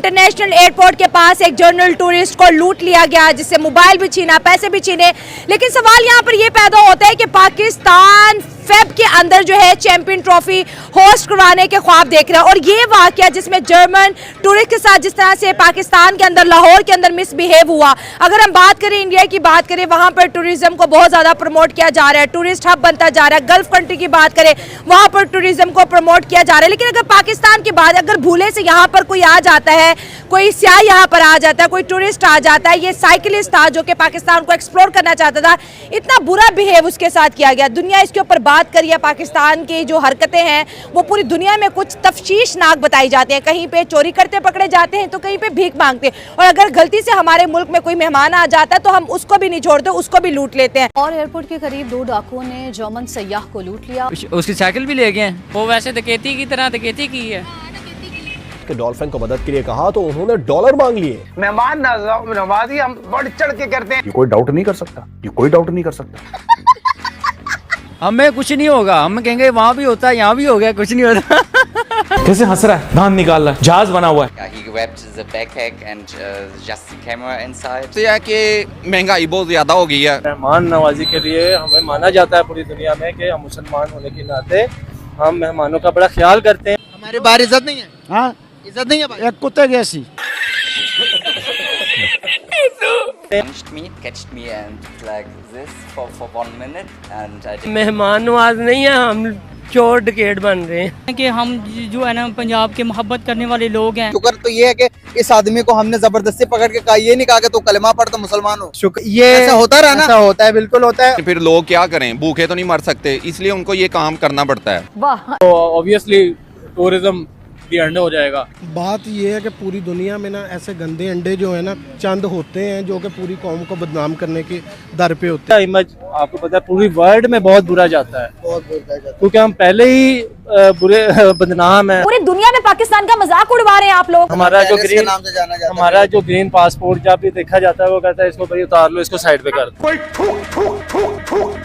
International airport के पास एक journal tourist को लूट लिया गया, जिससे मोबाइल भी छीना, पैसे भी छीने। लेकिन सवाल यहाँ पर यह पैदा होता है कि पाकिस्तान फेब के अंदर जो है चैंपियन ट्रॉफी होस्ट करवाने के ख्वाब देख रहा है, और ये वाकया जिसमें जर्मन टूरिस्ट के साथ जिस तरह से पाकिस्तान के अंदर लाहौर के अंदर मिसबिहेव हुआ। अगर हम बात करें इंडिया की बात करें, वहां पर टूरिज्म को बहुत ज्यादा प्रमोट किया जा रहा है, टूरिस्ट हब बनता जा रहा है। गल्फ कंट्री की बात करें, वहां पर टूरिज्म को प्रमोट किया जा रहा है। लेकिन अगर पाकिस्तान की बात, अगर भूले से यहाँ पर कोई आ जाता है, कोई सियाह यहाँ पर आ जाता है, कोई टूरिस्ट आ जाता है, ये साइकिलिस्ट था जो कि पाकिस्तान को एक्सप्लोर करना चाहता था, इतना बुरा बिहेव उसके साथ किया गया। दुनिया इसके ऊपर बात करिए, पाकिस्तान की जो हरकतें हैं वो पूरी दुनिया में कुछ तफ्शीशनाक बताई जाती हैं। कहीं पे चोरी करते पकड़े जाते हैं तो कहीं पे भीख मांगते हैं, और अगर गलती से हमारे मुल्क में कोई मेहमान आ जाता है तो हम उसको भी नहीं छोड़ते, उसको भी लूट लेते हैं। और एयरपोर्ट के करीब 2 डाकुओं ने जर्मन सयाह को लूट लिया। उसकी साइकिल भी ले गए हैं। वो वैसे डकैती की तरह डकैती की है। कि डॉल्फिन को मदद के लिए कहा तो उन्होंने डॉलर मांग लिए। मेहमान नवाजी हम बढ़ चढ़ के करते हैं। ये कोई डाउट नहीं कर सकता, ये कोई डाउट नहीं कर सकता। हमें कुछ नहीं होगा, हम कहेंगे वहाँ भी होता है, यहाँ भी हो गया, कुछ नहीं होता। कैसे हंस रहा है, धान निकाल रहा है, जहाज बना हुआ है। He grabbed the backpack and just the camera inside. तो यह कि महंगाई बहुत ज्यादा हो गई है। मेहमान नवाजी के लिए हमें माना जाता है पूरी दुनिया में कि हम मुसलमान होने के नाते हम मेहमानों का बड़ा ख्याल करते हैं। हमारे बाहर इज्जत नहीं है। हाँ, इज्जत नहीं है भाई। एक कुत्ते जैसी। Catched me and like this for 1 minute and I did. मेहमान नवाज नहीं है, हम चोर डकैत बन रहे हैं कि हम जो है ना पंजाब के मोहब्बत करने वाले लोग हैं। शुक्र तो ये है कि इस आदमी को हमने जबरदस्ती पकड़ के कहा, ये नहीं कहा कि तू कलमा पढ़ तो मुसलमान हो। शुक्र ये ऐसा होता रहा ना, ऐसा होता है, बिल्कुल होता है। फिर लोग क्या करें, भूखे तो नहीं मर सकते, इसलिए उनको ये काम करना पड़ता है। वाह, तो ऑब्वियसली टूरिज्म भी एंड हो जाएगा। बात ये है कि पूरी दुनिया में ना ऐसे गंदे अंडे जो है ना चंद होते हैं जो कि पूरी कौम को बदनाम करने के दर पे होते हैं। इमेज आपको पता है पूरी वर्ल्ड में बहुत बुरा जाता है, क्योंकि हम पहले ही बुरे बदनाम है। पूरी दुनिया में पाकिस्तान का मजाक उड़वा रहे हैं आप लोग। हमारा जो ग्रीन पासपोर्ट जब भी देखा जाता है वो कहता है इसको भाई उतार लो, इसको साइड पे कर दो। कोई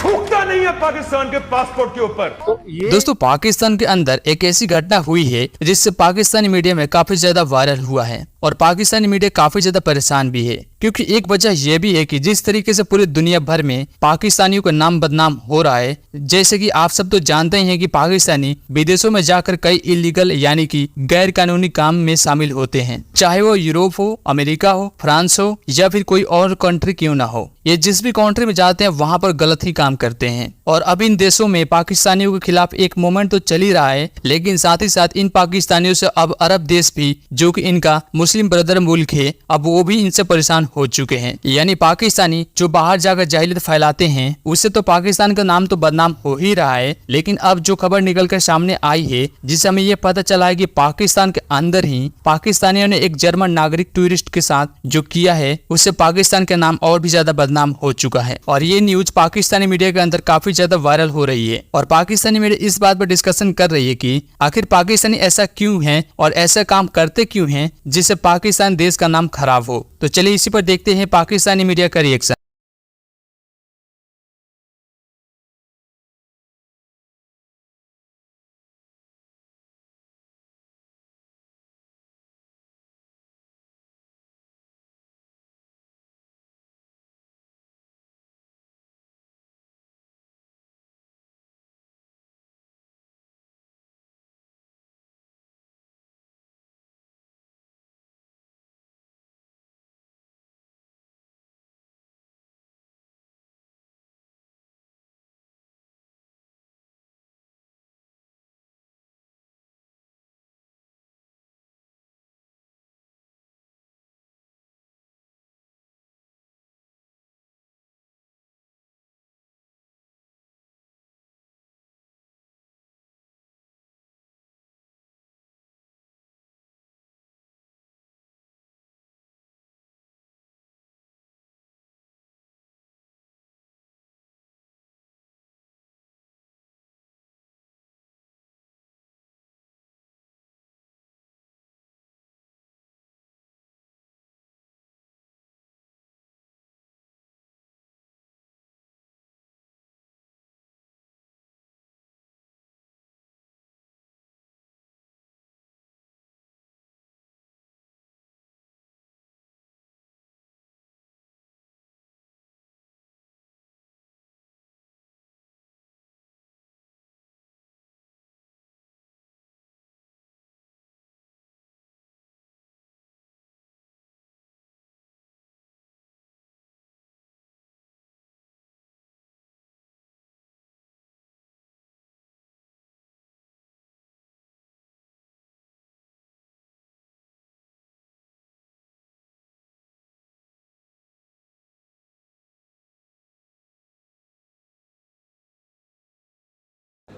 थूकता नहीं है पाकिस्तान के पासपोर्ट के ऊपर। तो ये दोस्तों, पाकिस्तान के अंदर एक ऐसी घटना हुई है जिससे पाकिस्तानी मीडिया में काफी ज्यादा वायरल हुआ है, और पाकिस्तानी मीडिया काफी ज्यादा परेशान भी है, क्योंकि एक वजह यह भी है कि जिस तरीके से पूरी दुनिया भर में पाकिस्तानियों का नाम बदनाम हो रहा है। जैसे कि आप सब तो जानते ही हैं कि पाकिस्तानी विदेशों में जाकर कई इलीगल यानी कि गैर कानूनी काम में शामिल होते हैं, चाहे वो यूरोप हो, अमेरिका हो, फ्रांस हो या फिर कोई और कंट्री क्यों ना हो। ये जिस भी कंट्री में जाते हैं वहां पर गलत ही काम करते हैं, और अब इन देशों में पाकिस्तानियों के खिलाफ एक मूवमेंट तो चल ही रहा है, लेकिन साथ ही साथ इन पाकिस्तानियों से अब अरब देश भी, जो कि इनका मुस्लिम ब्रदर मुल्क है, अब वो भी इनसे परेशान हो चुके हैं। यानी पाकिस्तानी जो बाहर जाकर जाहिलियत फैलाते हैं, उससे तो पाकिस्तान का नाम तो बदनाम हो ही रहा है, लेकिन अब जो खबर निकल कर सामने आई है, जिससे हमें ये पता चला है कि पाकिस्तान के अंदर ही पाकिस्तानियों ने एक जर्मन नागरिक टूरिस्ट के साथ जो किया है, उससे पाकिस्तान का नाम और भी ज्यादा बदनाम हो चुका है। और ये न्यूज पाकिस्तानी मीडिया के अंदर काफी ज्यादा वायरल हो रही है, और पाकिस्तानी मीडिया इस बात पर डिस्कशन कर रही है कि आखिर पाकिस्तानी ऐसा क्यों है और ऐसा काम करते क्यों हैं जिससे पाकिस्तान देश का नाम खराब हो। तो चलिए इसी पर देखते हैं पाकिस्तानी मीडिया का रिएक्शन।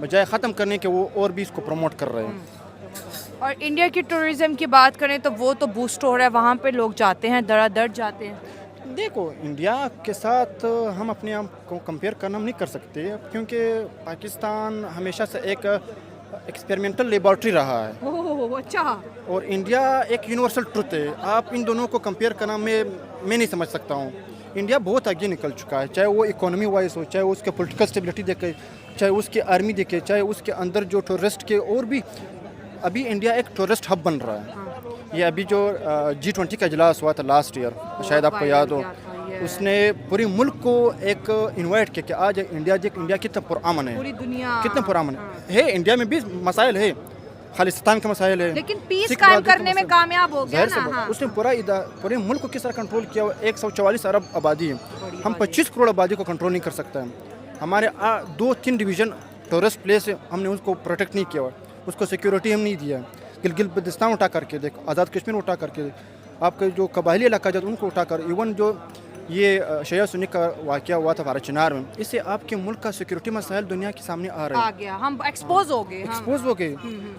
बजाय ख़त्म करने के वो और भी इसको प्रमोट कर रहे हैं। और इंडिया की टूरिज्म की बात करें तो वो तो बूस्ट हो रहा है, वहाँ पे लोग जाते हैं, धड़ाधड़ जाते हैं। देखो, इंडिया के साथ हम अपने आप को कंपेयर करना हम नहीं कर सकते, क्योंकि पाकिस्तान हमेशा से एक एक्सपेरिमेंटल लेबॉर्ट्री रहा है। ओह अच्छा। और इंडिया एक यूनिवर्सल ट्रुथ है। आप इन दोनों को कंपेयर करना मैं नहीं समझ सकता हूँ। इंडिया बहुत आगे निकल चुका है, चाहे वो इकोनॉमी वाइज हो, चाहे उसके पॉलिटिकल स्टेबिलिटी देखे, चाहे उसकी आर्मी देखे, चाहे उसके अंदर जो टूरिस्ट के और भी अभी इंडिया एक टूरिस्ट हब बन रहा है। ये अभी जो G20 का इजलास हुआ था लास्ट ईयर, शायद आपको याद हो, उसने पूरे मुल्क को एक इनवाइट किया कि आज इंडिया कितना पुरअमन है, पूरी दुनिया कितना पुरअमन है। इंडिया में भी मसाइल है, खालिस्तान के मसाइल है, लेकिन पीस कायम करने में कामयाब हो गया ना। हाँ। उसने पूरे मुल्क को किस तरह कंट्रोल किया। 144 अरब आबादी है, हम 25 करोड़ आबादी को कंट्रोल नहीं कर सकते हैं। हमारे 2-3 डिवीज़न टूरिस्ट प्लेस है, हमने उसको प्रोटेक्ट नहीं किया, उसको सिक्योरिटी हम नहीं दिया। गिलगित-बल्तिस्तान उठा करके देख, आज़ाद कश्मीर उठा करके, आपके जो कबायली इलाका जाते उनको उठाकर, इवन जो ये शिया सुन्नी का वाक़या हुआ था भारत चिनार में, इससे आपके मुल्क का सिक्योरिटी मसाइल दुनिया के सामने आ रहे हैं। आ गया, हम एक्सपोज हो गए।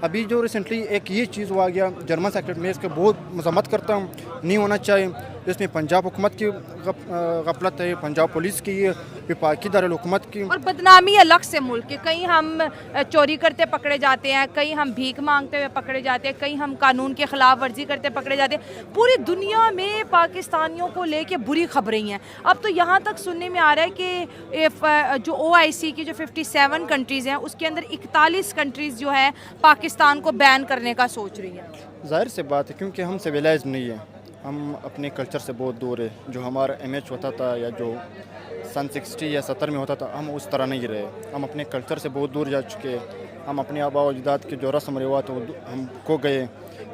अभी जो रिसेंटली एक ये चीज़ हुआ गया जर्मन सेक्रेटरी में, इसके बहुत मजम्मत करता हूँ, नहीं होना चाहिए। इसमें पंजाब हुकूमत की गफलत है, पंजाब पुलिस की, विफाकी दारुल-हुकूमत की, और बदनामी अलग से मुल्क के। कहीं हम चोरी करते पकड़े जाते हैं, कहीं हम भीख मांगते हुए पकड़े जाते हैं, कहीं हम कानून के खिलाफ वर्जी करते पकड़े जाते हैं। पूरी दुनिया में पाकिस्तानियों को लेके बुरी खबरें हैं। अब तो यहाँ तक सुनने में आ रहा है कि जो OIC की जो 57 कंट्रीज़ हैं, उसके अंदर 41 कंट्रीज़ जो है पाकिस्तान को बैन करने का सोच रही हैं। जाहिर से बात है, क्योंकि हम सिविलाइज नहीं है, हम अपने कल्चर से बहुत दूर है। जो हमारा MH होता था या जो सन 60 या 70 में होता था, हम उस तरह नहीं रहे। हम अपने कल्चर से बहुत दूर जा चुके हैं। हम अपने आबा अजदाद के जो रस्म रिवाज हम खो गए।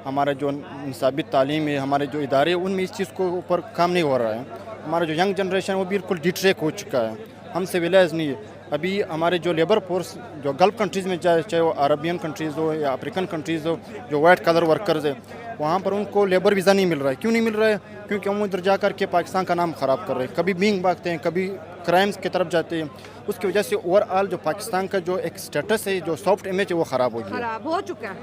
हमारा जो निसाबी तालीम है, हमारे जो इदारे, उनमें इस चीज़ को ऊपर काम नहीं हो रहा है। हमारा जो यंग जनरेशन है वो बिल्कुल डिट्रैक हो चुका है, हम सिविलाइज नहीं है। अभी हमारे जो लेबर फोर्स जो गल्फ कंट्रीज़ में जाए, चाहे वो अरबियन कंट्रीज़ हो या अफ्रीकन कंट्रीज़ हो, जो वाइट कलर वर्कर्स है, वहाँ पर उनको लेबर वीज़ा नहीं मिल रहा है। क्यों नहीं मिल रहा है? क्योंकि हम उधर जा कर के पाकिस्तान का नाम ख़राब कर रहे हैं। कभी बींग भागते हैं, कभी क्राइम्स की तरफ जाते हैं। उसकी वजह से ओवरऑल जो पाकिस्तान का जो एक स्टेटस है, जो सॉफ्ट इमेज है, वो ख़राब हो गया, हो चुका है,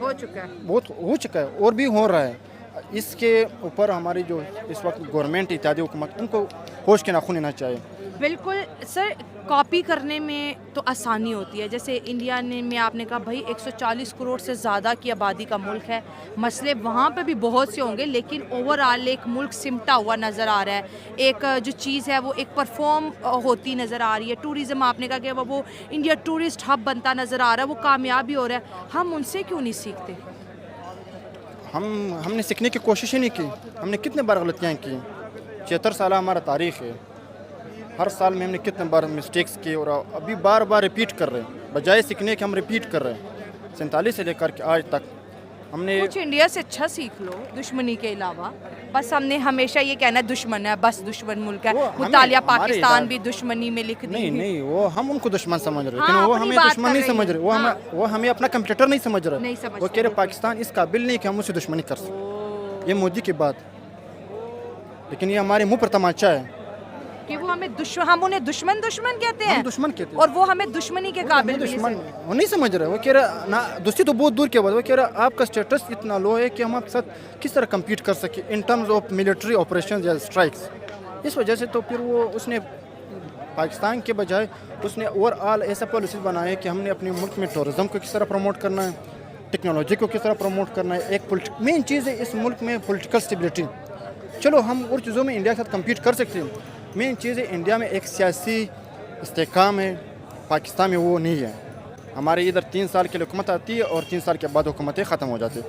बहुत हो चुका है और भी हो रहा है। इसके ऊपर हमारी जो इस वक्त गवर्नमेंट इत्यादि हुकूमत, उनको होश के नाखून लेना चाहिए। बिल्कुल सर, कॉपी करने में तो आसानी होती है। जैसे इंडिया में आपने कहा भाई 140 करोड़ से ज़्यादा की आबादी का मुल्क है, मसले वहाँ पे भी बहुत से होंगे, लेकिन ओवरऑल एक मुल्क सिमटा हुआ नज़र आ रहा है। एक जो चीज़ है वो एक परफॉर्म होती नज़र आ रही है। टूरिज़्म आपने कहा कि वो इंडिया टूरिस्ट हब बनता नज़र आ रहा है, वो कामयाब भी हो रहा है। हम उनसे क्यों नहीं सीखते? हमने सीखने की कोशिश ही नहीं की। हमने कितने बार गलतियाँ की, 76 साल हमारा तारीख़ है। हर साल में हमने कितने बार मिस्टेक्स किए और अभी बार बार रिपीट कर रहे हैं। बजाय सीखने के हम रिपीट कर रहे हैं। 47 से लेकर के आज तक हमने कुछ इंडिया से अच्छा सीख लो दुश्मनी के अलावा। बस हमने हमेशा ये कहना है दुश्मन है, बस दुश्मन मुल्क है। मुतालिया पाकिस्तान भी दुश्मनी में लिख दी। नहीं, वो हम उनको दुश्मन समझ रहे, लेकिन वो हमें दुश्मन नहीं समझ रहे। वो हमें अपना कंप्यूटर नहीं समझ रहे। वो कह रहे पाकिस्तान इस काबिल नहीं कि हम उससे दुश्मनी कर सकें। ये मोदी की बात, लेकिन ये हमारे मुँह पर तमाचा है कि वो हम उन्हें दुश्मन कहते हैं, दुश्मन कहते हैं, और वो हमें दुश्मनी के काबिल वो नहीं समझ रहे। वो कह रहा ना, दोस्ती तो बहुत दूर की बात। वो कह रहा आपका स्टेटस इतना लो है कि हम आपके साथ किस तरह कम्पीट कर सके in terms of military operation या स्ट्राइक्स। इस वजह से तो फिर वो उसने पाकिस्तान के बजाय उसने ओवरऑल ऐसा पॉलिसी बनाया है कि हमने अपने मुल्क में टूरिज़्म को किस तरह प्रमोट करना है, टेक्नोलॉजी को किस तरह प्रमोट करना है। एक मेन चीज़ है इस मुल्क में पॉलिटिकल स्टेबिलिटी। चलो हम और चीज़ों में इंडिया के साथ कम्पीट कर सकते हैं। मेन चीज़ है इंडिया में एक सियासी इस्तेकाम है, पाकिस्तान में वो नहीं है। हमारे इधर 3 साल के लिए हुकूमत आती है और 3 साल के बाद हुकूमतें ख़त्म हो जाती है।